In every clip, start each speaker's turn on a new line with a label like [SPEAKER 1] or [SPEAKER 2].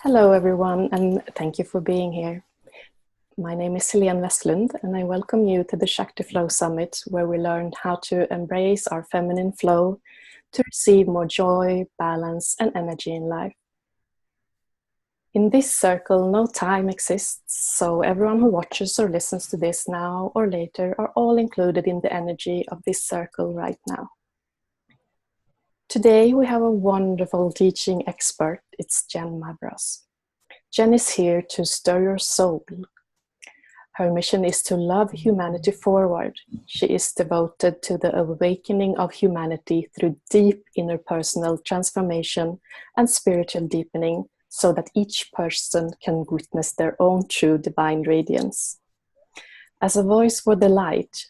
[SPEAKER 1] Hello, everyone, and thank you for being here. My name is Helene Westlund, and I welcome you to the Shakti Flow Summit, where we learn how to embrace our feminine flow to receive more joy, balance, and energy in life. In this circle, no time exists, so everyone who watches or listens to this now or later are all included in the energy of this circle right now. Today we have a wonderful teaching expert. It's Jen Mavros. Jen is here to stir your soul. Her mission is to love humanity forward. She is devoted to the awakening of humanity through deep interpersonal transformation and spiritual deepening, so that each person can witness their own true divine radiance. As a voice for the light,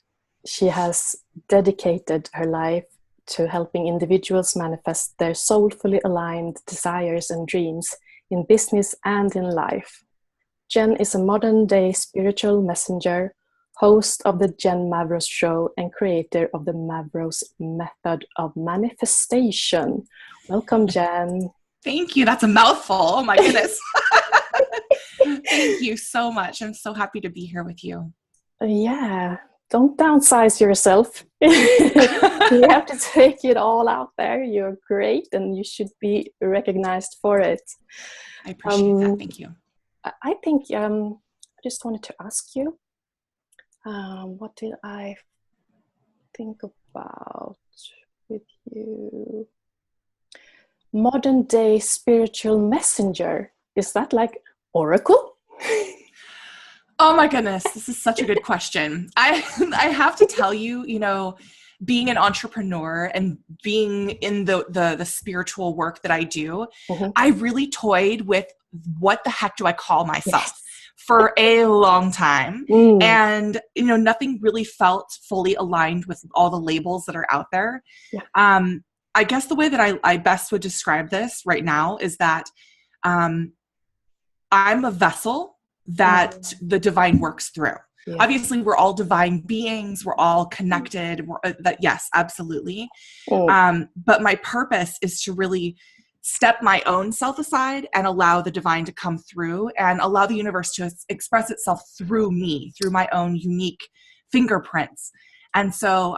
[SPEAKER 1] she has dedicated her life to helping individuals manifest their soulfully aligned desires and dreams in business and in life. Jen is a modern-day spiritual messenger, host of the Jen Mavros Show, and creator of the Mavros method of manifestation. Welcome, Jen.
[SPEAKER 2] Thank you. That's a mouthful. Oh my goodness. Thank you so much. I'm so happy to be here with you.
[SPEAKER 1] Yeah, don't downsize yourself. You have to take it all out there. You're great and you should be recognized for it.
[SPEAKER 2] I appreciate that. Thank you.
[SPEAKER 1] I think I just wanted to ask you, what did I think about with you? Modern day spiritual messenger. Is that like Oracle?
[SPEAKER 2] Oh my goodness. This is such a good question. I have to tell you, being an entrepreneur and being in the spiritual work that I do, I really toyed with what the heck do I call myself for a long time. And, nothing really felt fully aligned with all the labels that are out there. Yeah. I guess the way that I best would describe this right now is that I'm a vessel that the divine works through. Yeah. Obviously, we're all divine beings. We're all connected. Yes, absolutely. But my purpose is to really step my own self aside and allow the divine to come through and allow the universe to express itself through me, through my own unique fingerprints. And so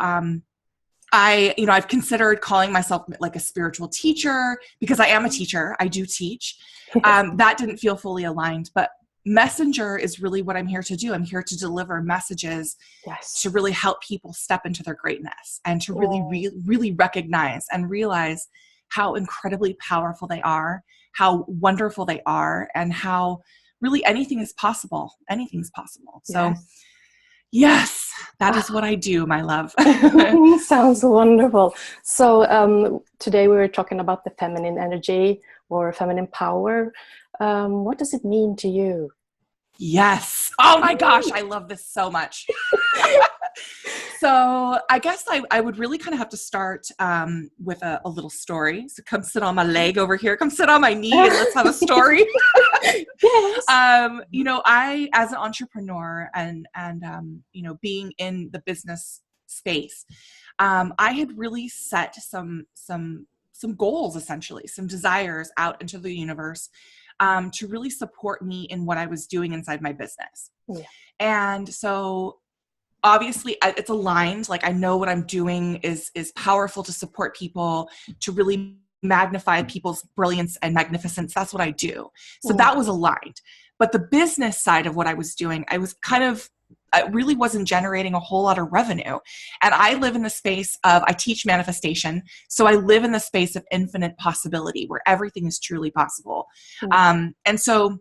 [SPEAKER 2] I've considered calling myself like a spiritual teacher because I am a teacher. I do teach. That didn't feel fully aligned, but messenger is really what I'm here to do. I'm here to deliver messages to really help people step into their greatness and to really recognize and realize how incredibly powerful they are, how wonderful they are, and how really anything is possible. Anything's possible. So yes, that is what I do, my love.
[SPEAKER 1] Sounds wonderful. So today we were talking about the feminine energy or feminine power. What does it mean to you?
[SPEAKER 2] Yes. Oh my gosh, I love this so much. So I guess I would really kind of have to start with a little story. So come sit on my leg over here. Come sit on my knee and let's have a story.
[SPEAKER 1] Yes.
[SPEAKER 2] I, as an entrepreneur and being in the business space, I had really set some goals, essentially, some desires out into the universe to really support me in what I was doing inside my business. Yeah. And so obviously it's aligned. Like I know what I'm doing is powerful to support people, to really magnify people's brilliance and magnificence. That's what I do. So that was aligned. But the business side of what I was doing, I really wasn't generating a whole lot of revenue. And I live in the space of, I teach manifestation. So I live in the space of infinite possibility where everything is truly possible. And so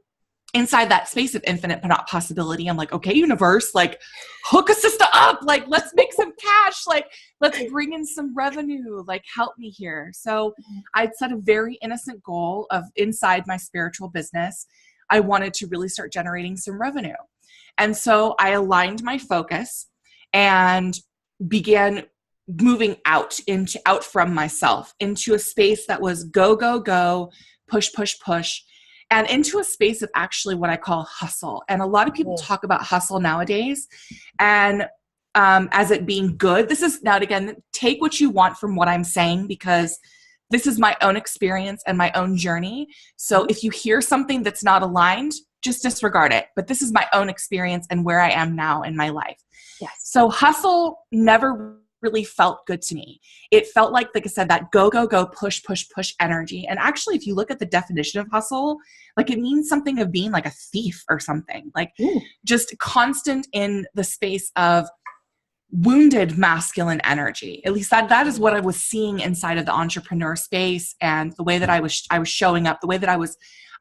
[SPEAKER 2] inside that space of infinite possibility, I'm like, okay, universe, like hook a sister up, like let's make some cash, like let's bring in some revenue, like help me here. So I'd set a very innocent goal of inside my spiritual business, I wanted to really start generating some revenue. And so I aligned my focus and began moving out from myself into a space that was go, go, go, push, push, push, and into a space of actually what I call hustle. And a lot of people talk about hustle nowadays and as it being good. This is, now and again, take what you want from what I'm saying, because this is my own experience and my own journey. So if you hear something that's not aligned, just disregard it. But this is my own experience and where I am now in my life.
[SPEAKER 1] Yes.
[SPEAKER 2] So hustle never really felt good to me. It felt like I said, that go, go, go, push, push, push energy. And actually, if you look at the definition of hustle, like it means something of being like a thief or something, like just constant in the space of wounded masculine energy. At least that is what I was seeing inside of the entrepreneur space, and the way that I was showing up, the way that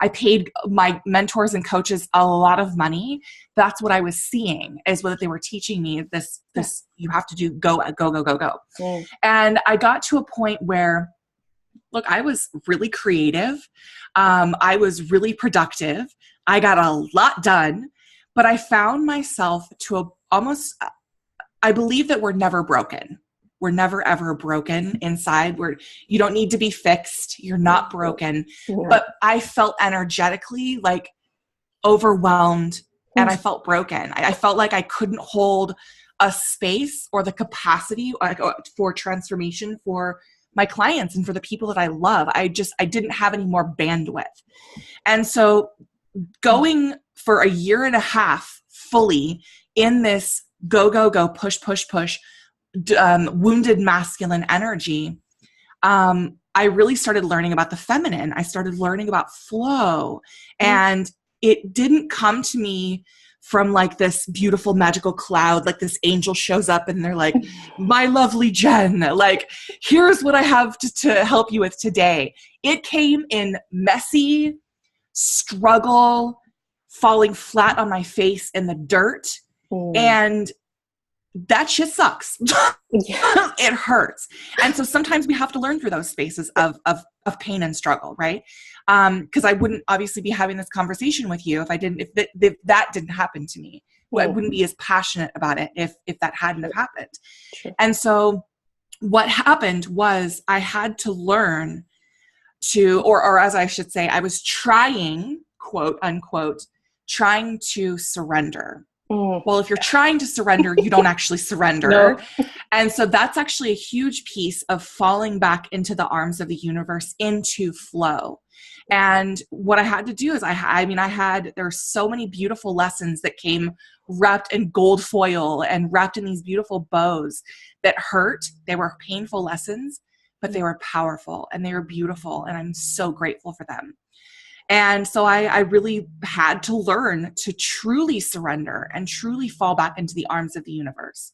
[SPEAKER 2] I paid my mentors and coaches a lot of money. That's what I was seeing, is what they were teaching me, this you have to do go, go, go, go, go.
[SPEAKER 1] Mm.
[SPEAKER 2] And I got to a point where, look, I was really creative. I was really productive. I got a lot done, but I found myself almost, I believe that we're never broken. We're never, ever broken inside. You don't need to be fixed. You're not broken.
[SPEAKER 1] Yeah.
[SPEAKER 2] But I felt energetically like overwhelmed, and I felt broken. I felt like I couldn't hold a space or the capacity for transformation for my clients and for the people that I love. I didn't have any more bandwidth. And so going for a year and a half fully in this go, go, go, push, push, push, wounded masculine energy, I really started learning about the feminine. I started learning about flow, and it didn't come to me from like this beautiful magical cloud, like this angel shows up and they're like, my lovely Jen, like, here's what I have to help you with today. It came in messy struggle, falling flat on my face in the dirt. And that shit sucks. It hurts. And so sometimes we have to learn through those spaces of pain and struggle, right? Because I wouldn't obviously be having this conversation with you if that didn't happen to me. I wouldn't be as passionate about it if that hadn't have happened.
[SPEAKER 1] Sure.
[SPEAKER 2] And so what happened was I had to learn to, or as I should say, I was trying, quote unquote, trying to surrender. Well, if you're trying to surrender, you don't actually surrender.
[SPEAKER 1] No.
[SPEAKER 2] And so that's actually a huge piece of falling back into the arms of the universe, into flow. And what I had to do is there's so many beautiful lessons that came wrapped in gold foil and wrapped in these beautiful bows that hurt. They were painful lessons, but they were powerful and they were beautiful. And I'm so grateful for them. And so I really had to learn to truly surrender and truly fall back into the arms of the universe.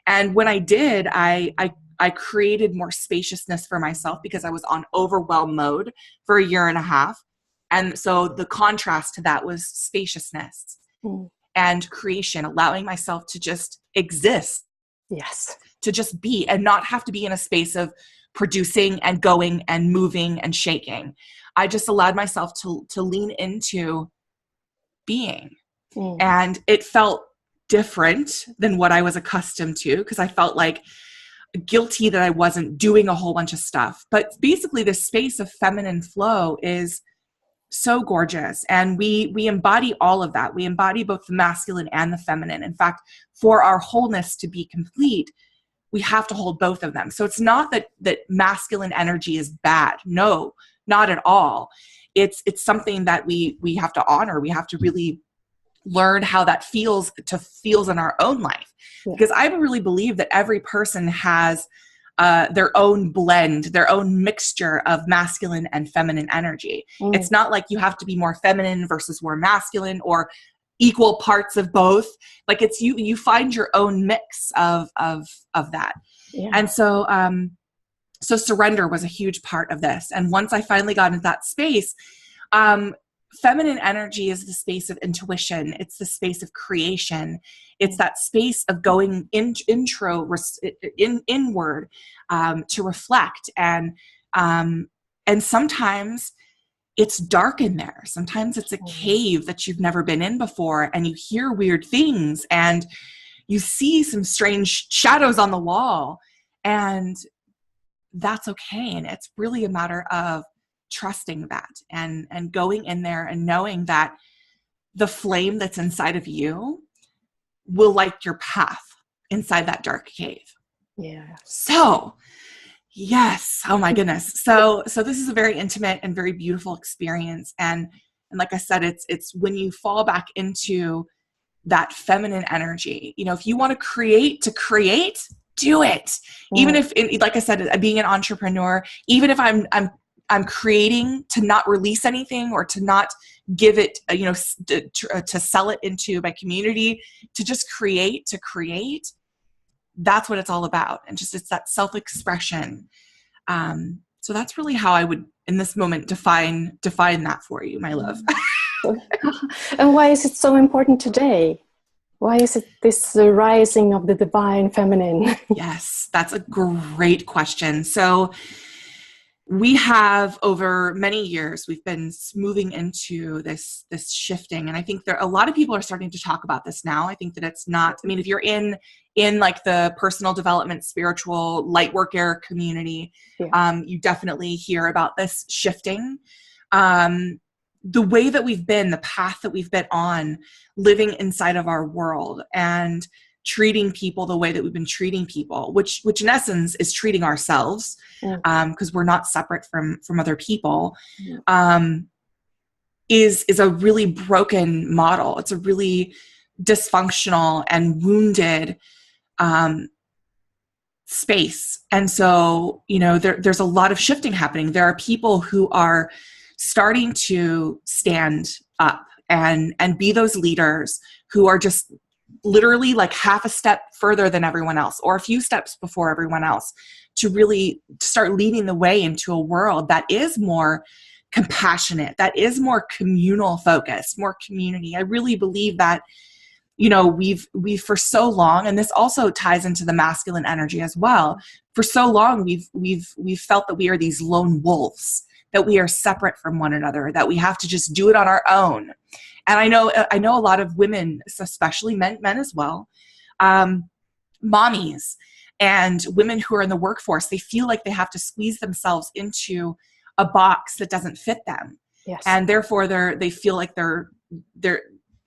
[SPEAKER 2] And when I did, I created more spaciousness for myself, because I was on overwhelm mode for a year and a half. And so the contrast to that was spaciousness and creation, allowing myself to just exist.
[SPEAKER 1] Yes.
[SPEAKER 2] To just be, and not have to be in a space of producing and going and moving and shaking. I just allowed myself to lean into being. And it felt different than what I was accustomed to, because I felt like guilty that I wasn't doing a whole bunch of stuff. But basically the space of feminine flow is so gorgeous. And we embody all of that. We embody both the masculine and the feminine. In fact, for our wholeness to be complete, we have to hold both of them. So it's not that masculine energy is bad. No, not at all. It's something that we have to honor. We have to really learn how that feels in our own life. Because I really believe that every person has their own blend, their own mixture of masculine and feminine energy. It's not like you have to be more feminine versus more masculine, or equal parts of both. Like it's you find your own mix of that. Yeah. And so so surrender was a huge part of this. And once I finally got into that space, feminine energy is the space of intuition. It's the space of creation. It's that space of going inward to reflect. And sometimes it's dark in there. Sometimes it's a cave that you've never been in before, and you hear weird things and you see some strange shadows on the wall, and that's okay. And it's really a matter of trusting that and going in there and knowing that the flame that's inside of you will light your path inside that dark cave.
[SPEAKER 1] Yeah.
[SPEAKER 2] So Yes. Oh my goodness. So this is a very intimate and very beautiful experience. And like I said, it's when you fall back into that feminine energy. You know, if you want to create, do it. Even if, like I said, being an entrepreneur, even if I'm creating to not release anything or to not give it, to sell it into my community, to just create, that's what it's all about. And just, it's that self-expression. So that's really how I would, in this moment, define that for you, my love.
[SPEAKER 1] And why is it so important today? Why is it this rising of the divine feminine?
[SPEAKER 2] Yes, that's a great question. So we have, over many years, we've been moving into this shifting. And I think a lot of people are starting to talk about this now. I think that it's not, I mean, if you're in like the personal development, spiritual, light worker community, you definitely hear about this shifting. The way that we've been, the path that we've been on, living inside of our world and treating people the way that we've been treating people, which in essence is treating ourselves, because we're not separate from other people, is a really broken model. It's a really dysfunctional and wounded space. And so, there's a lot of shifting happening. There are people who are starting to stand up and be those leaders who are just literally like half a step further than everyone else, or a few steps before everyone else, to really start leading the way into a world that is more compassionate, that is more communal focused, more community. I really believe that, we've for so long, and this also ties into the masculine energy as well. For so long, we've felt that we are these lone wolves, that we are separate from one another, that we have to just do it on our own. And I know a lot of women, especially men as well, mommies and women who are in the workforce, they feel like they have to squeeze themselves into a box that doesn't fit them.
[SPEAKER 1] Yes.
[SPEAKER 2] And therefore they feel like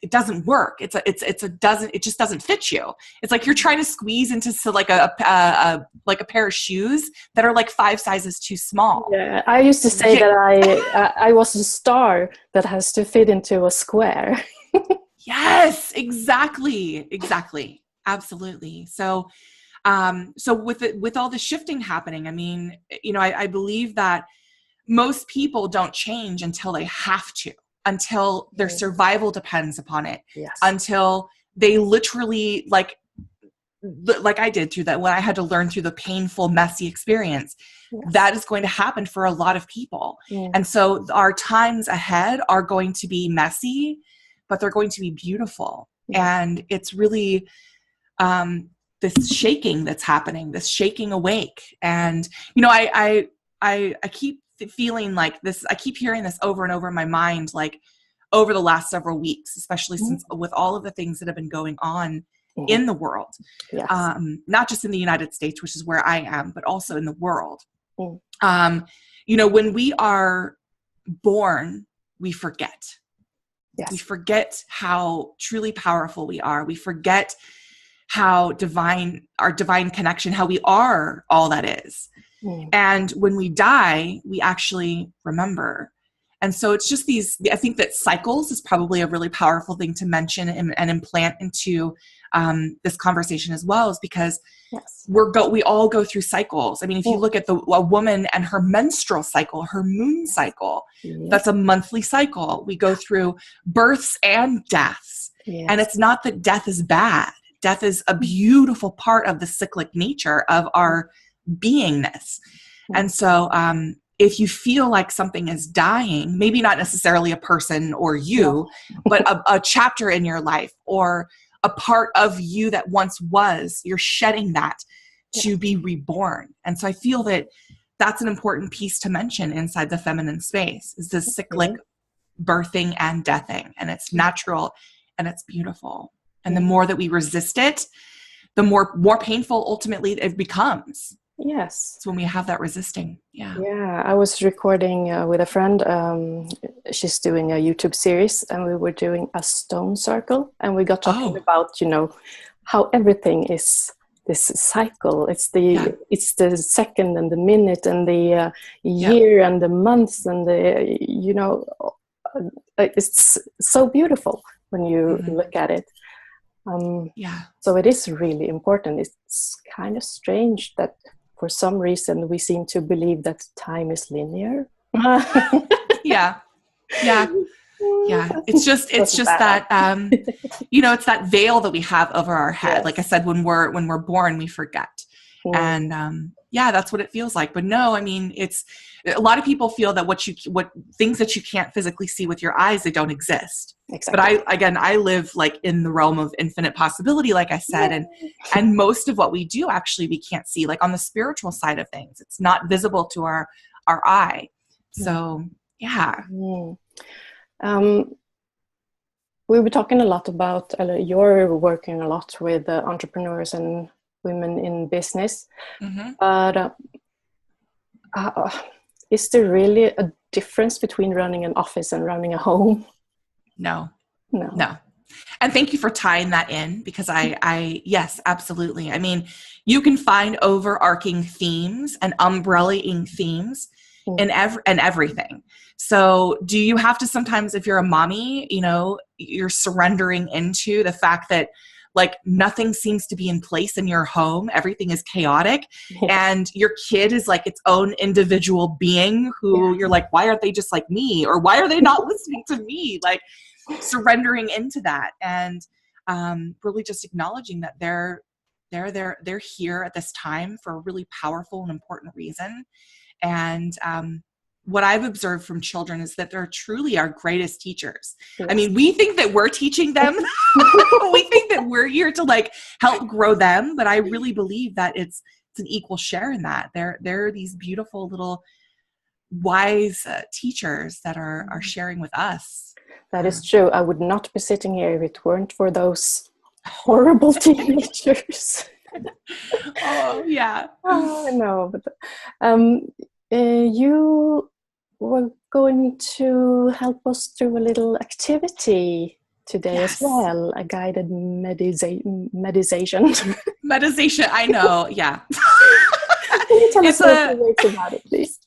[SPEAKER 2] it doesn't work. It just doesn't fit you. It's like you're trying to squeeze into like a pair of shoes that are like 5 sizes too small.
[SPEAKER 1] Yeah, I used to say that I was a star that has to fit into a square.
[SPEAKER 2] Yes, exactly. Absolutely. So with all the shifting happening, I mean, I believe that most people don't change until they have to, until their survival depends upon it, until they literally like I did through that, when I had to learn through the painful, messy experience. That is going to happen for a lot of people. And so our times ahead are going to be messy, but they're going to be beautiful. And it's really this shaking that's happening, this shaking awake. And, I keep feeling like this, I keep hearing this over and over in my mind, like over the last several weeks, especially since with all of the things that have been going on in the world, not just in the United States, which is where I am, but also in the world. When we are born, we forget. We forget how truly powerful we are. We forget how our divine connection, how we are all that is. And when we die, we actually remember. And so it's just I think that cycles is probably a really powerful thing to mention and implant into this conversation as well, is because we all go through cycles. I mean, if you look at a woman and her menstrual cycle, her moon cycle, that's a monthly cycle. We go through births and deaths. And it's not that death is bad. Death is a beautiful part of the cyclic nature of our beingness. And so if you feel like something is dying, maybe not necessarily a person or you, but a chapter in your life or a part of you that once was, you're shedding that to be reborn. And so I feel that that's an important piece to mention inside the feminine space, is this cyclic birthing and deathing. And it's natural and it's beautiful. And the more that we resist it, the more painful ultimately it becomes.
[SPEAKER 1] Yes.
[SPEAKER 2] It's when we have that resisting.
[SPEAKER 1] Yeah, I was recording with a friend. She's doing a YouTube series, and we were doing a stone circle, and we got talking about, how everything is this cycle. It's
[SPEAKER 2] Yeah.
[SPEAKER 1] the second and the minute and the year and the months and the, you know, it's so beautiful when you look at it. So it is really important. It's kind of strange that for some reason we seem to believe that time is linear.
[SPEAKER 2] Yeah. It's just that, you know, it's that veil that we have over our head. Yes. Like I said, when we're born, we forget. And, that's what it feels like. But no, I mean, it's a lot of people feel that what things that you can't physically see with your eyes, they don't exist. Exactly. But I live like in the realm of infinite possibility, like I said, and most of what we do, actually, we can't see, like on the spiritual side of things, it's not visible to our eye. So, yeah.
[SPEAKER 1] We were talking a lot about, you're working a lot with entrepreneurs and women in business, but is there really a difference between running an office and running a home?
[SPEAKER 2] No. And thank you for tying that in, because I yes, absolutely. I mean, you can find overarching themes and umbrella-ing themes in everything. So do you have to sometimes, if you're a mommy, you know, you're surrendering into the fact that like nothing seems to be in place in your home, everything is chaotic, and your kid is like its own individual being who you're like, why aren't they just like me? Or why are they not listening to me? Like surrendering into that, and really just acknowledging that they're here at this time for a really powerful and important reason. And what I've observed from children is that they're truly our greatest teachers. Yes. I mean, we think that we're teaching them. We think that we're here to like help grow them, but I really believe that it's an equal share in that. They're these beautiful little wise teachers that are sharing with us.
[SPEAKER 1] That is true. I would not be sitting here if it weren't for those horrible teenagers.
[SPEAKER 2] Oh, yeah.
[SPEAKER 1] Oh, no, but you were going to help us through a little activity today as well, a guided meditation.
[SPEAKER 2] Meditation, I know, yeah.
[SPEAKER 1] Can you tell us a few words about it, please?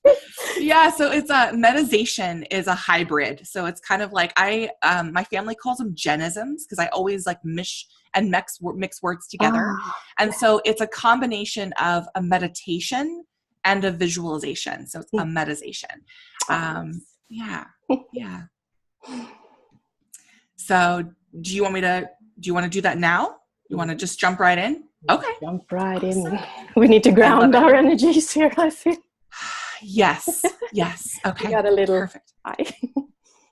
[SPEAKER 2] Yeah, so it's meditation is a hybrid. So it's kind of like my family calls them genisms, because I always like mix words together. And so it's a combination of a meditation and a visualization. So it's a meditation. Yeah. So do you want to do that now? You want to just jump right in? Okay.
[SPEAKER 1] Jump right in. We need to ground our energies here, I feel.
[SPEAKER 2] Yes. Okay.
[SPEAKER 1] We got a little
[SPEAKER 2] perfect.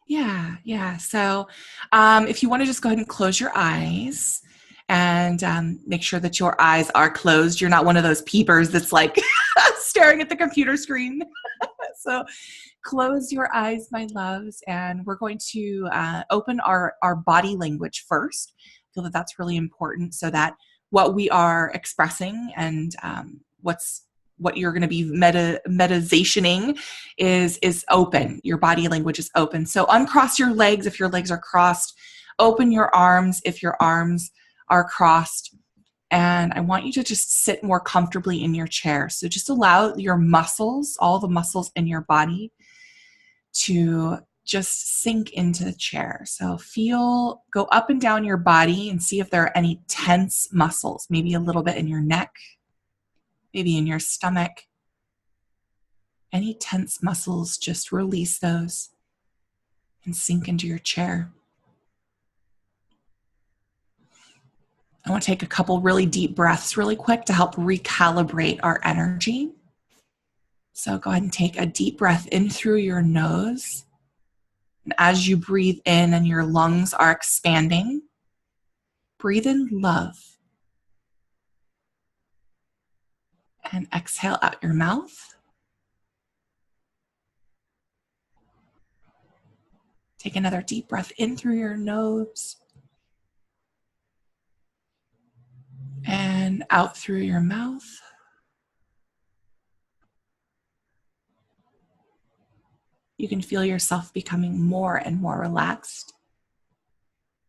[SPEAKER 2] Yeah. So if you want to just go ahead and close your eyes and make sure that your eyes are closed. You're not one of those peepers that's like staring at the computer screen. So close your eyes, my loves, and we're going to open our body language first. I feel that that's really important, so that what we are expressing and what you're going to be meditationing is open. Your body language is open. So uncross your legs if your legs are crossed. Open your arms if your arms are crossed. And I want you to just sit more comfortably in your chair. So just allow your muscles, all the muscles in your body, to just sink into the chair. So go up and down your body and see if there are any tense muscles, maybe a little bit in your neck, maybe in your stomach. Any tense muscles, just release those and sink into your chair. I want to take a couple really deep breaths really quick to help recalibrate our energy. So go ahead and take a deep breath in through your nose. And as you breathe in and your lungs are expanding, breathe in love. And exhale out your mouth. Take another deep breath in through your nose. And out through your mouth. You can feel yourself becoming more and more relaxed.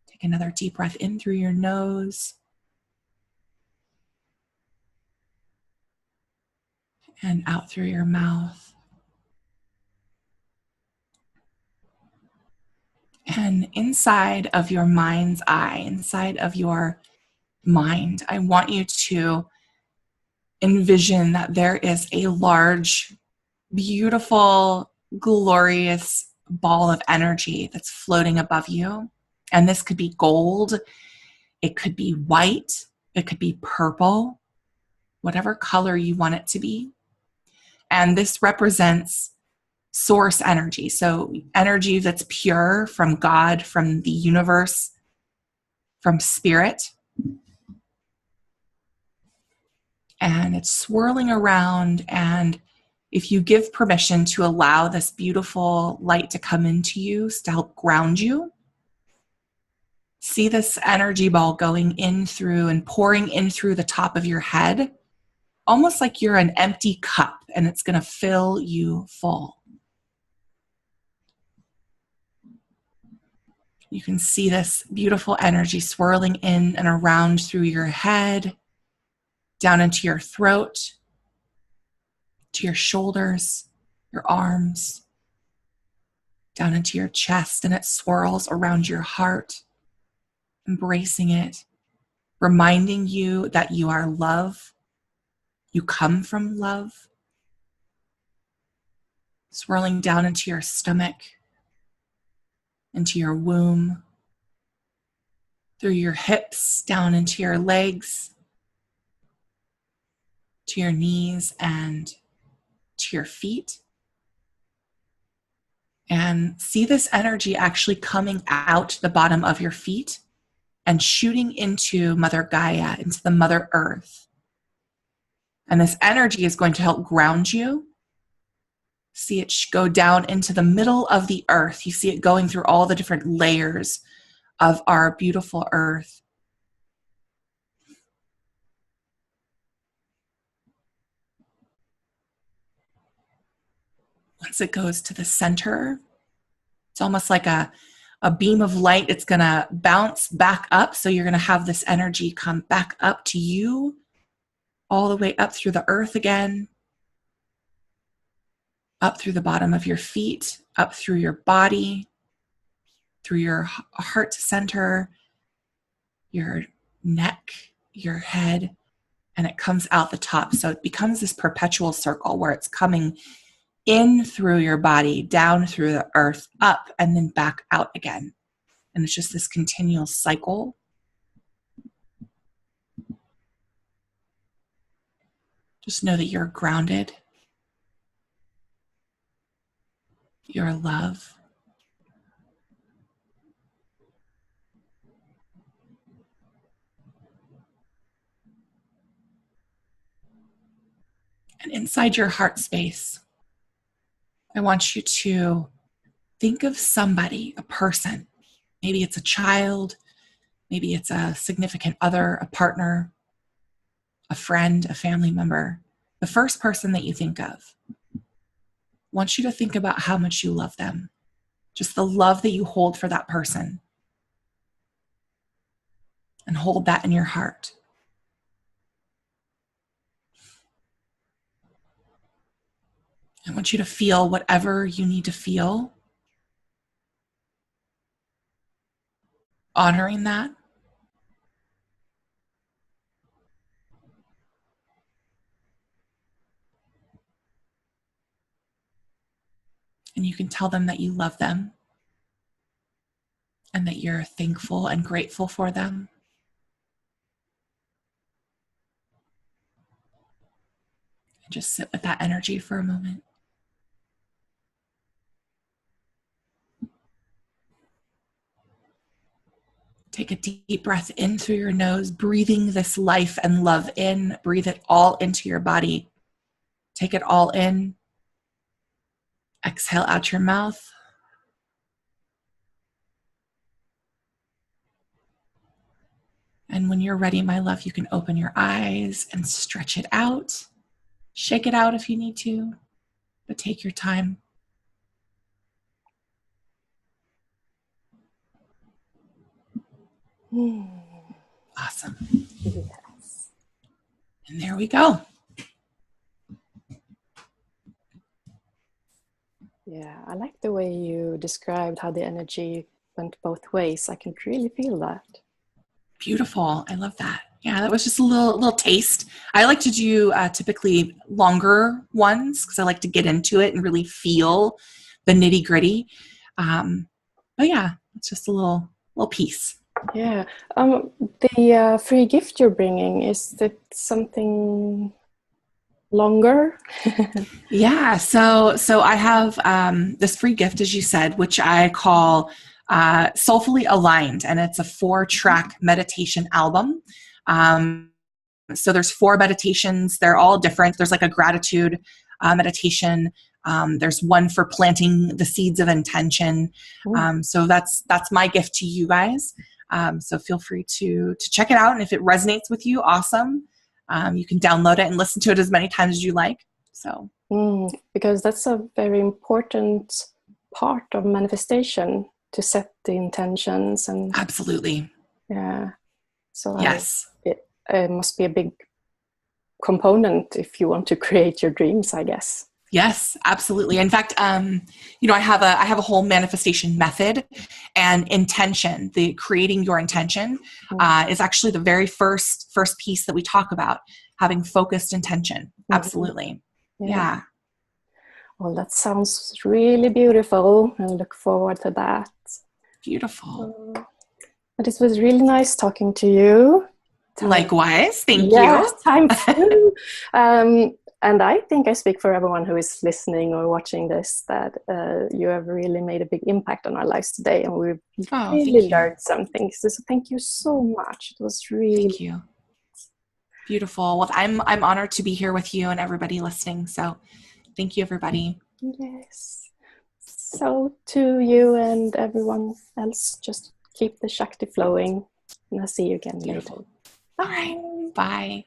[SPEAKER 2] Take another deep breath in through your nose. and out through your mouth. And inside of your mind's eye, inside of your mind, I want you to envision that there is a large, beautiful, glorious ball of energy that's floating above you. And this could be gold, it could be white, it could be purple, whatever color you want it to be. And this represents source energy. So energy that's pure from God, from the universe, from spirit. And it's swirling around. And if you give permission to allow this beautiful light to come into you to help ground you, see this energy ball going in through and pouring in through the top of your head, almost like you're an empty cup and it's going to fill you full. You can see this beautiful energy swirling in and around through your head, down into your throat, to your shoulders, your arms, down into your chest, and it swirls around your heart, embracing it, reminding you that you are love, you come from love, swirling down into your stomach, into your womb, through your hips, down into your legs, to your knees and to your feet. And see this energy actually coming out the bottom of your feet and shooting into Mother Gaia, into the Mother Earth. And this energy is going to help ground you. See it go down into the middle of the earth. You see it going through all the different layers of our beautiful earth. Once it goes to the center, it's almost like a beam of light. It's going to bounce back up. So you're going to have this energy come back up to you, all the way up through the earth again, up through the bottom of your feet, up through your body, through your heart center, your neck, your head, and it comes out the top. So it becomes this perpetual circle where it's coming in through your body, down through the earth, up, and then back out again. And it's just this continual cycle. Just know that you're grounded. You're love. And inside your heart space, I want you to think of somebody, a person. Maybe it's a child, maybe it's a significant other, a partner, a friend, a family member. The first person that you think of. I want you to think about how much you love them. Just the love that you hold for that person. And hold that in your heart. I want you to feel whatever you need to feel, honoring that. And you can tell them that you love them and that you're thankful and grateful for them. And just sit with that energy for a moment. Take a deep breath in through your nose, breathing this life and love in. Breathe it all into your body. Take it all in. Exhale out your mouth. And when you're ready, my love, you can open your eyes and stretch it out. Shake it out if you need to, but take your time. Awesome.
[SPEAKER 1] Yes.
[SPEAKER 2] And there we go.
[SPEAKER 1] Yeah, I like the way you described how the energy went both ways. I can really feel that.
[SPEAKER 2] Beautiful. I love that. Yeah, that was just a little taste. I like to do typically longer ones because I like to get into it and really feel the nitty gritty. But yeah, it's just a little piece.
[SPEAKER 1] Yeah. The free gift you're bringing, is it something longer?
[SPEAKER 2] Yeah, so I have this free gift, as you said, which I call Soulfully Aligned, and it's a 4-track meditation album. So there's 4 meditations. They're all different. There's like a gratitude meditation. There's one for planting the seeds of intention. So that's my gift to you guys. So feel free to check it out, and if it resonates with you, awesome. You can download it and listen to it as many times as you like. So
[SPEAKER 1] because that's a very important part of manifestation, to set the intentions. And
[SPEAKER 2] absolutely.
[SPEAKER 1] yeah, so
[SPEAKER 2] Yes.
[SPEAKER 1] it must be a big component if you want to create your dreams, I guess.
[SPEAKER 2] Yes, absolutely. In fact, I have a whole manifestation method, and intention, the creating your intention, is actually the very first piece that we talk about, having focused intention. Absolutely. Yeah.
[SPEAKER 1] Well, that sounds really beautiful, and look forward to that.
[SPEAKER 2] Beautiful.
[SPEAKER 1] But it was really nice talking to you.
[SPEAKER 2] Likewise. Thank you.
[SPEAKER 1] Time flew. And I think I speak for everyone who is listening or watching this, that you have really made a big impact on our lives today, and we've really learned something. So thank you so much. It was really...
[SPEAKER 2] Thank you. Beautiful. Well, I'm honored to be here with you and everybody listening. So thank you, everybody.
[SPEAKER 1] Yes. So to you and everyone else, just keep the Shakti flowing, and I'll see you again later.
[SPEAKER 2] All right. Bye.